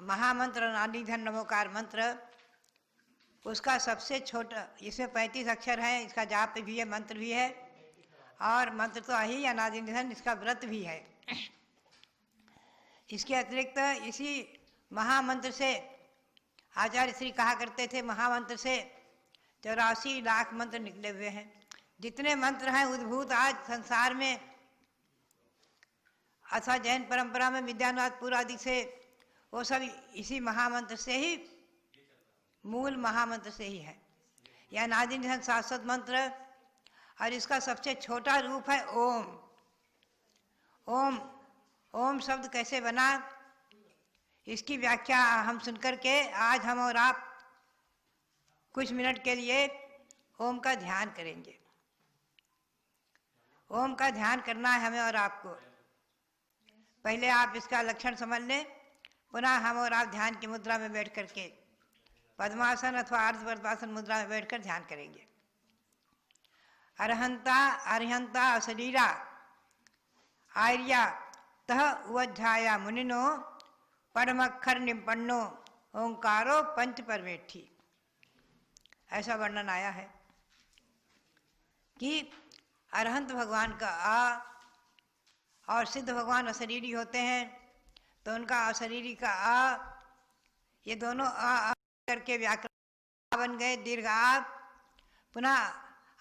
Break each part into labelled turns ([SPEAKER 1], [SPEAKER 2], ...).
[SPEAKER 1] महामंत्र अनादि धन नमोकार मंत्र, उसका सबसे छोटा, इसमें 35 अक्षर हैं, इसका जाप भी है, मंत्र भी है, और मंत्र तो ही अनादि निधन, इसका व्रत भी है। इसके अतिरिक्त इसी महामंत्र से आचार्य श्री कहा करते थे, महामंत्र से 84 लाख मंत्र निकले हुए हैं। जितने मंत्र हैं उद्भूत आज संसार में, अथवा जैन परंपरा में विद्यानाथ पुर आदि से, वो सब इसी महामंत्र से ही, मूल महामंत्र से ही है। यह अनादि निधन शाश्वत मंत्र, और इसका सबसे छोटा रूप है ओम। ओम, ओम शब्द कैसे बना, इसकी व्याख्या हम सुनकर के आज हम और आप कुछ मिनट के लिए ओम का ध्यान करेंगे। ओम का ध्यान करना है हमें और आपको। पहले आप इसका लक्षण समझ लें, पुनः हम और आप ध्यान की मुद्रा में बैठ करके पद्मासन अथवा अर्ध पद्मासन मुद्रा में बैठकर ध्यान करेंगे। अरहंता अरिहंता अशरीरा आर्या तह उवध्याया मुनिनो परमक्षर निपन्नो ओंकारो पंच परमेठी। ऐसा वर्णन आया है कि अरहंत भगवान का आ और सिद्ध भगवान अशरीरी होते हैं, तो उनका अशरीरी का आ, ये दोनों आ करके व्याकरण बन गए दीर्घ आ। पुनः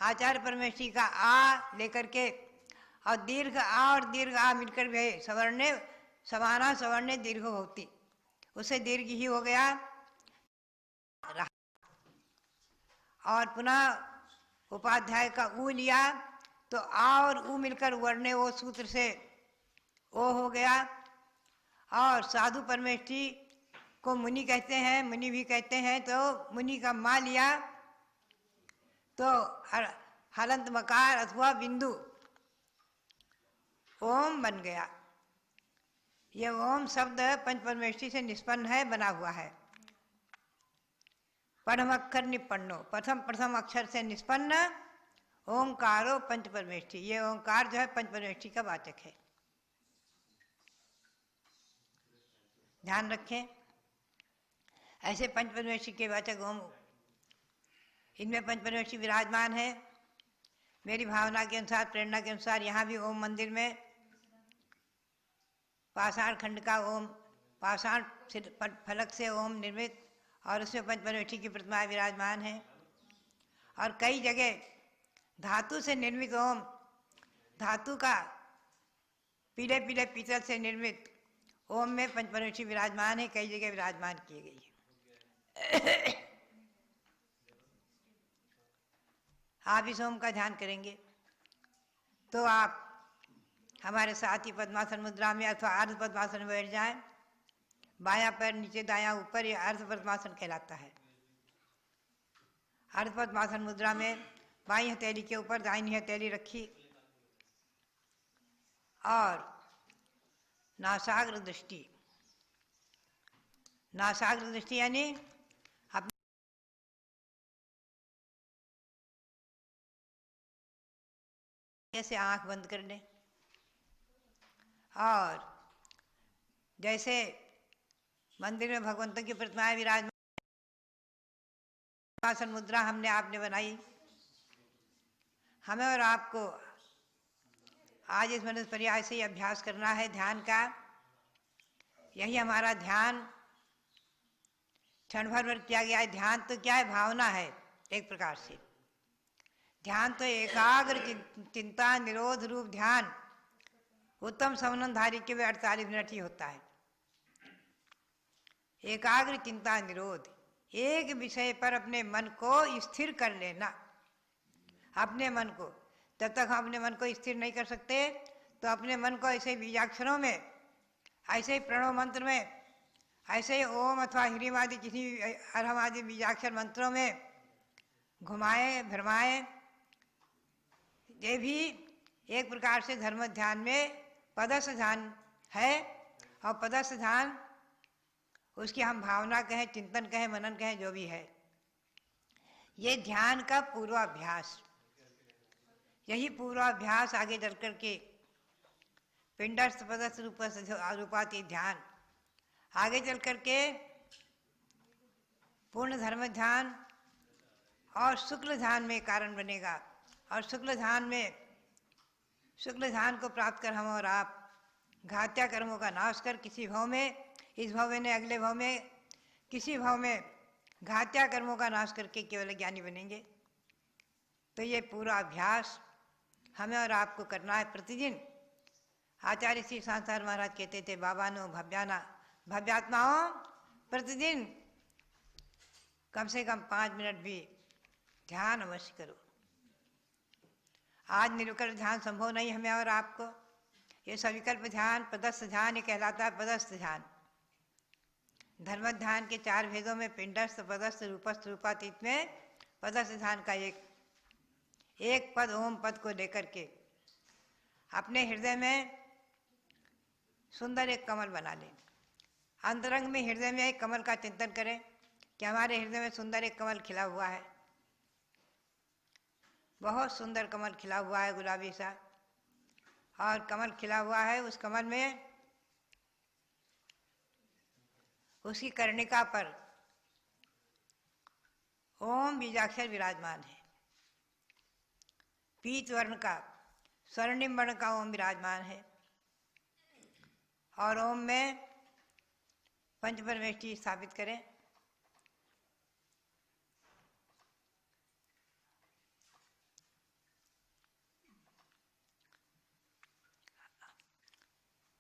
[SPEAKER 1] आचार्य परमेश्वरी का आ लेकर के और दीर्घ आ और दीर्घ आ मिलकर गए सवर्णे समाना सवर्णे दीर्घ होती, उससे दीर्घ ही हो गया। और पुनः उपाध्याय का ऊ लिया तो आ और ऊ मिलकर वर्णे ओ सूत्र से ओ हो गया। और साधु परमेष्ठी को मुनि कहते हैं, मुनि भी कहते हैं, तो मुनि का मा लिया तो हलंत मकार अथवा बिंदु ओम बन गया। यह ओम शब्द पंच परमेष्ठी से निष्पन्न है, बना हुआ है। परम अक्षर निपन्नो, प्रथम अक्षर से निष्पन्न ओंकारो पंच परमेष्ठी। ये ओंकार जो है पंच परमेष्ठी का वाचक है। ध्यान रखें, ऐसे पंच परमेष्ठी के वाचक ओम, इनमें पंच परमेष्ठी विराजमान है। मेरी भावना के अनुसार, प्रेरणा के अनुसार यहाँ भी ओम मंदिर में पाषाण खंड का ओम, पाषाण फलक से ओम निर्मित, और उसमें पंच परमेष्ठी की प्रतिमाएं विराजमान है। और कई जगह धातु से निर्मित ओम, धातु का पीले पीले पीतल से निर्मित ओम में पंच परमेष्ठी विराजमान है, कई जगह विराजमान किए गई है। आप इस ओम का ध्यान करेंगे तो आप हमारे साथ ही पद्मासन मुद्रा में अथवा अर्ध पद्मासन में बैठ जाएं। बायां पैर नीचे दायां ऊपर, यह अर्ध पद्मासन कहलाता है। अर्ध पद्मासन मुद्रा में बाईं हथेली के ऊपर दाहिनी हथेली रखी और नासाग्र दृष्टि, नासाग्र दृष्टि यानी से आंख बंद कर लें। और जैसे मंदिर में भगवंतों की प्रतिमाएं विराजमान, आसन मुद्रा हमने आपने बनाई, हमें और आपको आज इस मनुष्य पर्याय से ही अभ्यास करना है ध्यान का। यही हमारा ध्यान क्षण भर किया गया है। ध्यान तो क्या है, भावना है एक प्रकार से। ध्यान तो एकाग्र चिंता निरोध रूप ध्यान उत्तम समन्वयधारी के 48 मिनट ही होता है। एकाग्र चिंता निरोध, एक विषय पर अपने मन को स्थिर कर लेना। अपने मन को, जब तक हम अपने मन को स्थिर नहीं कर सकते तो अपने मन को ऐसे बीजाक्षरों में, ऐसे ही प्रणव मंत्र में, ऐसे ही ओम अथवा ह्रीम आदि किसी अरहम आदि बीजाक्षर मंत्रों में घुमाए भरमाए। ये भी एक प्रकार से धर्म ध्यान में पदस्थ ध्यान है। और पदस्थ ध्यान उसकी हम भावना कहें, चिंतन कहें, मनन कहें, जो भी है, ये ध्यान का पूर्वाभ्यास। यही पूर्वाभ्यास आगे चल कर के पिंडस्थ पदस्थ रूपाती ध्यान आगे चल करके पूर्ण धर्म ध्यान और शुक्ल ध्यान में कारण बनेगा। और शुक्ल ध्यान को प्राप्त कर हम और आप घात्या कर्मों का नाश कर किसी भाव में, इस भाव में अगले भाव में, किसी भाव में घात्या कर्मों का नाश करके केवल ज्ञानी बनेंगे। तो ये पूरा अभ्यास हमें और आपको करना है प्रतिदिन। आचार्य श्री सांसार महाराज कहते थे, बाबानो भव्यात्माओं प्रतिदिन कम से कम 5 मिनट भी ध्यान अवश्य करो। आज निरुकल्प ध्यान संभव नहीं हमें और आपको। ये सविकल्प ध्यान, पदस्थ ध्यान, ये कहलाता है पदस्थ ध्यान। धर्म ध्यान के 4 भेदों में पिंडस्थ, पदस्थ, रूपस्थ, रूपातीत में पदस्थ ध्यान का एक पद ओम पद को लेकर के अपने हृदय में सुंदर एक कमल बना लें। अंतरंग में हृदय में एक कमल का चिंतन करें कि हमारे हृदय में सुंदर एक कमल खिला हुआ है, बहुत सुंदर कमल खिला हुआ है, गुलाबी सा। और कमल खिला हुआ है, उस कमल में उसकी कर्णिका पर ओम बीजाक्षर विराजमान है। पीत वर्ण का, स्वर्णिम वर्ण का ओम विराजमान है। और ओम में पंचपरमेष्ठी स्थापित करें।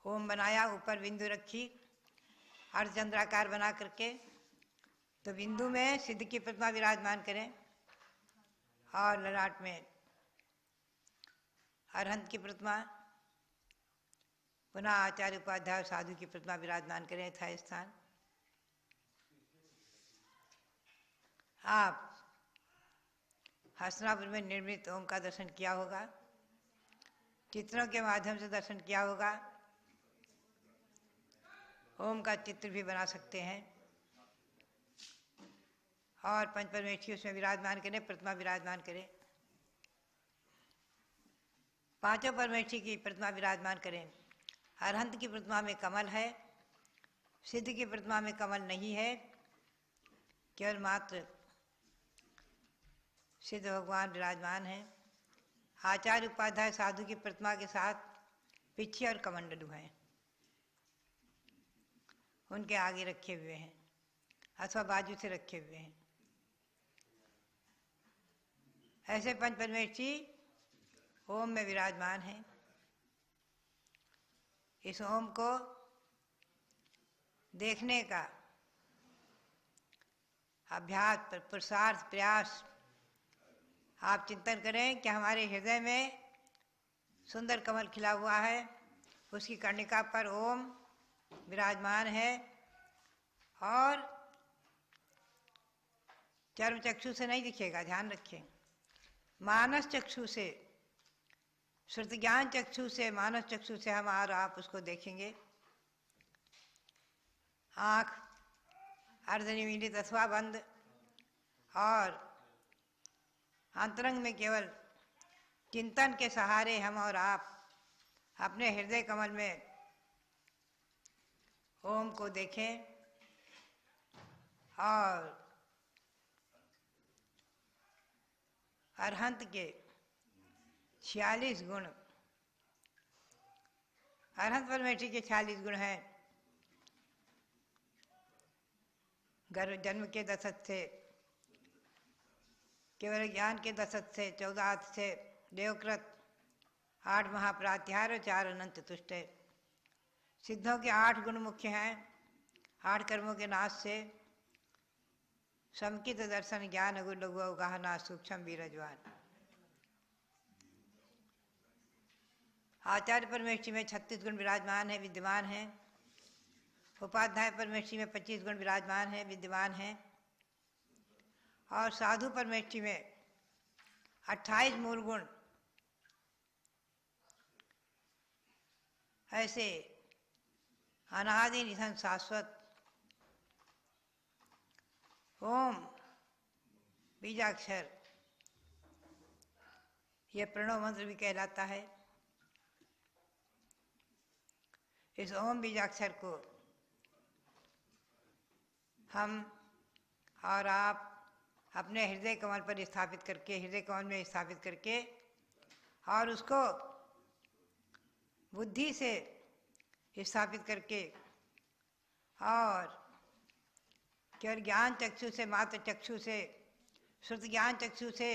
[SPEAKER 1] ओम बनाया, ऊपर बिंदु रखी अर्धचंद्राकार बना करके, तो बिंदु में सिद्ध की प्रतिमा विराजमान करें और ललाट में अरहंत की प्रतिमा, पुनः आचार्य उपाध्याय साधु की प्रतिमा विराजमान करें यथा स्थान। आप हस्तिनापुर में निर्मित ओम का दर्शन किया होगा, चित्रों के माध्यम से दर्शन किया होगा। ओम का चित्र भी बना सकते हैं और पंचपरमेष्ठी उसमें विराजमान करें, प्रतिमा विराजमान करें। 5 परमेष्ठी की प्रतिमा विराजमान करें। अरहंत की प्रतिमा में कमल है, सिद्ध की प्रतिमा में कमल नहीं है, केवल मात्र सिद्ध भगवान विराजमान हैं। आचार्य उपाध्याय साधु की प्रतिमा के साथ पिच्छे और कमंडलू हैं, उनके आगे रखे हुए हैं अथवा बाजू से रखे हुए हैं। ऐसे पंचपरमेष्ठी ओम में विराजमान हैं। इस ओम को देखने का अभ्यास, पुरुषार्थ, प्रयास आप चिंतन करें कि हमारे हृदय में सुंदर कमल खिला हुआ है, उसकी कर्णिका पर ओम विराजमान है और चर्म चक्षु से नहीं दिखेगा, ध्यान रखें। मानस चक्षु से, श्रुत ज्ञान चक्षु से, मानस चक्षु से हम और आप उसको देखेंगे। आँख अर्धनिमीलित अथवा बंद और अंतरंग में केवल चिंतन के सहारे हम और आप अपने हृदय कमल में ओम को देखें और अरहंत के 46 गुण, अरहंत परमेष्ठी के 46 गुण हैं। गर्भ जन्म के दशत से, केवल ज्ञान के दशत से, 14 से देवकृत, 8 महाप्रात्याहार और 4 अनंत तुष्ट। सिद्धों के 8 गुण मुख्य हैं। 8 कर्मों के नाश से समकित दर्शन, ज्ञान, अगु लघु अवगाहना, सूक्ष्म बीरजवान। आचार्य परमेष्ठी में 36 गुण विराजमान है, विद्यमान है। उपाध्याय परमेष्ठी में 25 गुण विराजमान है, विद्यमान है। और साधु परमेष्ठी में 28 मूल गुण ऐसे अनादि निधन शाश्वत ओम बीजाक्षर, यह प्रणव मंत्र भी कहलाता है। इस ओम बीजाक्षर को हम और आप अपने हृदय कमल पर स्थापित करके, हृदय कमल में स्थापित करके, और उसको बुद्धि से स्थापित करके, और केवल ज्ञान चक्षु से, मात्र चक्षु से, श्रुत ज्ञान चक्षु से,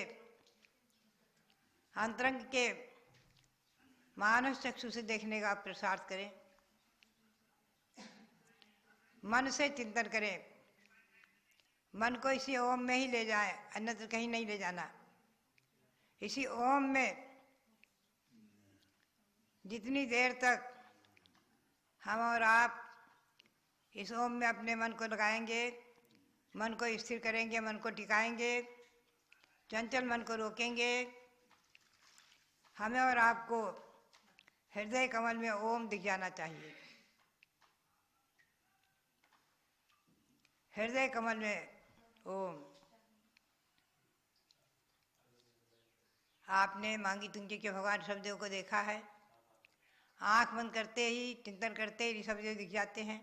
[SPEAKER 1] अंतरंग के मानस चक्षु से देखने का प्रसार करें। मन से चिंतन करें, मन को इसी ओम में ही ले जाएं, अन्यत्र कहीं नहीं ले जाना। इसी ओम में जितनी देर तक हम और आप इस ओम में अपने मन को लगाएंगे, मन को स्थिर करेंगे, मन को टिकाएंगे, चंचल मन को रोकेंगे, हमें और आपको हृदय कमल में ओम दिख जाना चाहिए। हृदय कमल में ओम। आपने मांगी तुंगी के भगवान शब्दों को देखा है, आंख बंद करते ही, चिंतन करते ही शब्द दिख जाते हैं।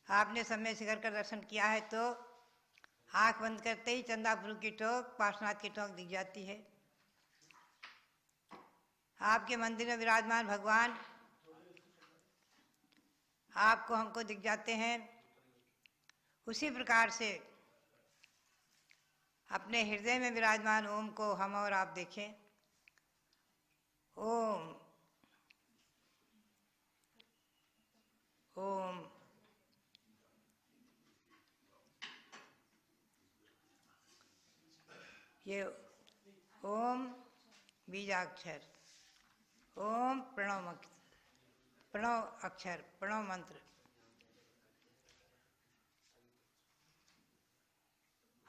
[SPEAKER 1] आपने समय शिखर का दर्शन किया है तो आंख बंद करते ही चंदापुर की टोक, पार्श्वनाथ की टोक दिख जाती है। आपके मंदिर में विराजमान भगवान आपको, हमको दिख जाते हैं। उसी प्रकार से अपने हृदय में विराजमान ओम को हम और आप देखें। ओम ओम। ये ओम बीजाक्षर, ओम प्रणव अक्षर, प्रणव मंत्र।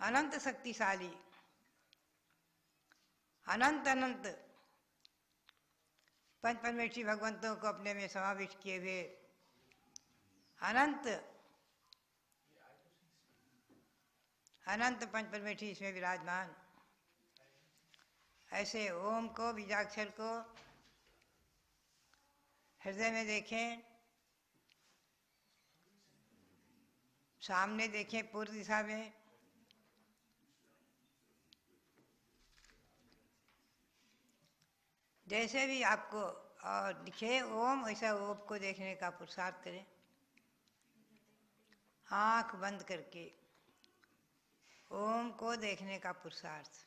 [SPEAKER 1] अनंत शक्तिशाली, अनंत अनंत पंच परमेष्ठी भगवंतों को अपने में समाविष्ट किए हुए अनंत अनंत पंच परमेष्ठी इसमें विराजमान। ऐसे ओम को, बीजाक्षर को हृदय में देखें, सामने देखें पूर्व दिशा में। जैसे भी आपको और दिखे ओम, वैसा ओम को देखने का पुरुषार्थ करें, आंख बंद करके ओम को देखने का पुरुषार्थ।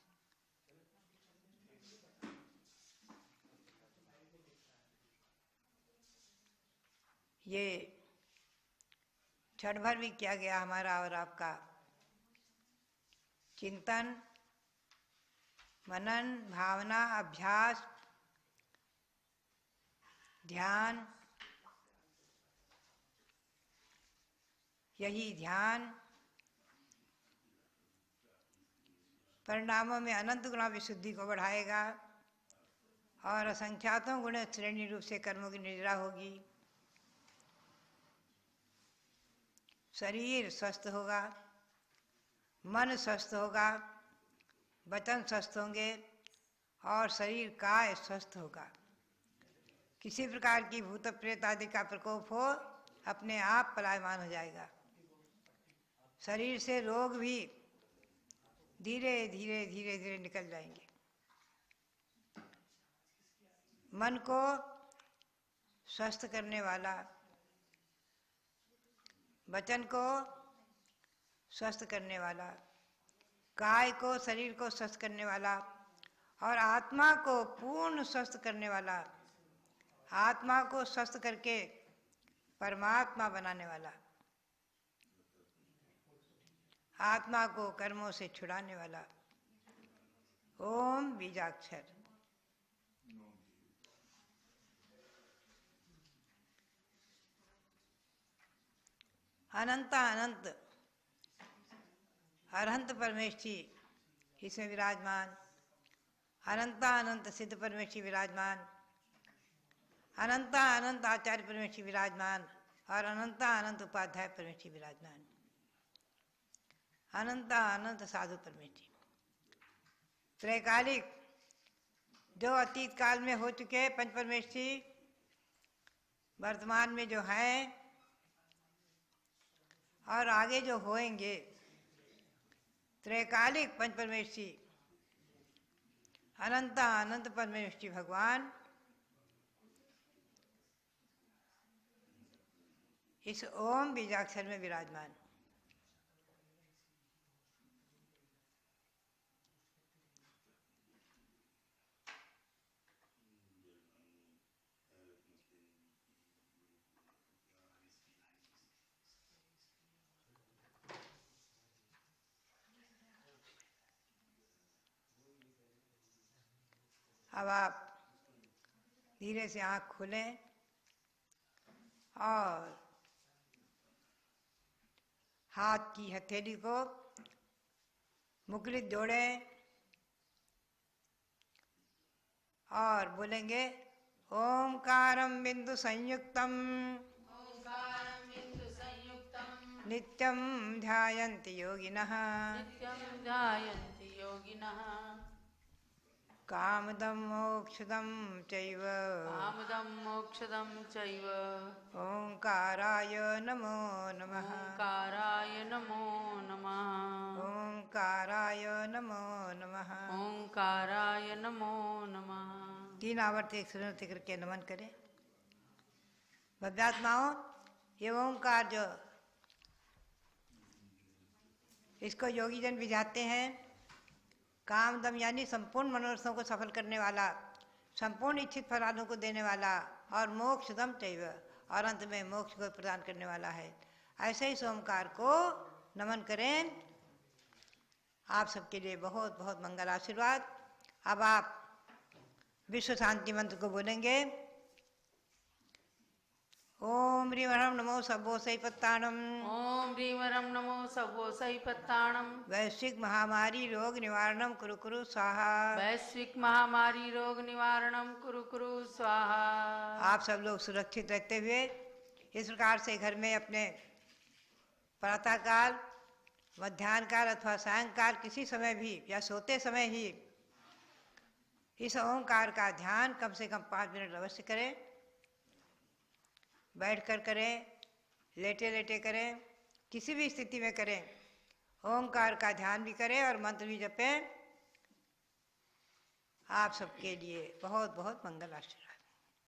[SPEAKER 1] ये क्षण भर भी किया गया हमारा और आपका चिंतन, मनन, भावना, अभ्यास, ध्यान। यही ध्यान परिणामों में अनंत गुणा विशुद्धि को बढ़ाएगा और असंख्यातों गुण श्रेणी रूप से कर्मों की निद्रा होगी। शरीर स्वस्थ होगा, मन स्वस्थ होगा, वचन स्वस्थ होंगे और शरीर काय स्वस्थ होगा। किसी प्रकार की भूत प्रेत आदि का प्रकोप हो, अपने आप पलायमान हो जाएगा। शरीर से रोग भी धीरे धीरे धीरे धीरे निकल जाएंगे। मन को स्वस्थ करने वाला, वचन को स्वस्थ करने वाला, काय को, शरीर को स्वस्थ करने वाला और आत्मा को पूर्ण स्वस्थ करने वाला, आत्मा को स्वस्थ करके परमात्मा बनाने वाला, आत्मा को कर्मों से छुड़ाने वाला। ओम बीजाक्षर। अनंत अनंत अरहंत परमेष्ठी इसमें विराजमान, अनंत अनंत सिद्ध परमेष्ठी विराजमान, अनंत अनंत आचार्य परमेष्ठी विराजमान और अनंत अनंत उपाध्याय परमेष्ठी विराजमान, अनंत अनंत साधु परमेष्ठी। त्रैकालिक जो अतीत काल में हो चुके पंच परमेष्ठी, वर्तमान में जो हैं और आगे जो होएंगे त्रैकालिक पंच परमेष्ठी अनंत अनंत परमेष्ठी भगवान इस ओम बीजाक्षर में विराजमान। अब आप धीरे से आँख खोलें और हाथ की हथेली को मुखरित जोड़ें और बोलेंगे ओंकारं बिंदु संयुक्तम नित्यं ध्यायन्ति योगिनः कामदं मोक्षदं चैव ओंकाराय नमो नमः ओंकाराय नमो नमः 3 आवर्त एक सुनते करके नमन करें। भव्यात्माओं, ये ओंकार जो इसको योगी जन विजाते हैं, कामदम यानी संपूर्ण मनोरथों को सफल करने वाला, संपूर्ण इच्छित फलानों को देने वाला, और मोक्षदम चैव और अंत में मोक्ष को प्रदान करने वाला है। ऐसे ही ओंकार को नमन करें। आप सबके लिए बहुत बहुत मंगल आशीर्वाद। अब आप विश्व शांति मंत्र को बोलेंगे। ओम ह्रीं वरं नमो सभो सैपत्ताणम।
[SPEAKER 2] ओम ह्रीं वरं नमो सभो सैपत्ताणम।
[SPEAKER 1] वैश्विक महामारी रोग निवारणम कुरु कुरु स्वाहा।
[SPEAKER 2] वैश्विक महामारी रोग निवारणम कुरु कुरु स्वाहा।
[SPEAKER 1] आप सब लोग सुरक्षित रहते हुए इस प्रकार से घर में अपने प्रातःकाल, मध्याह्न काल अथवा सायंकाल किसी समय भी या सोते समय ही इस ओंकार का ध्यान कम से कम 5 मिनट अवश्य करें। बैठकर करें, लेटे लेटे करें, किसी भी स्थिति में करें। ओंकार का ध्यान भी करें और मंत्र भी जपें। आप सबके लिए बहुत बहुत मंगल आशीर्वाद।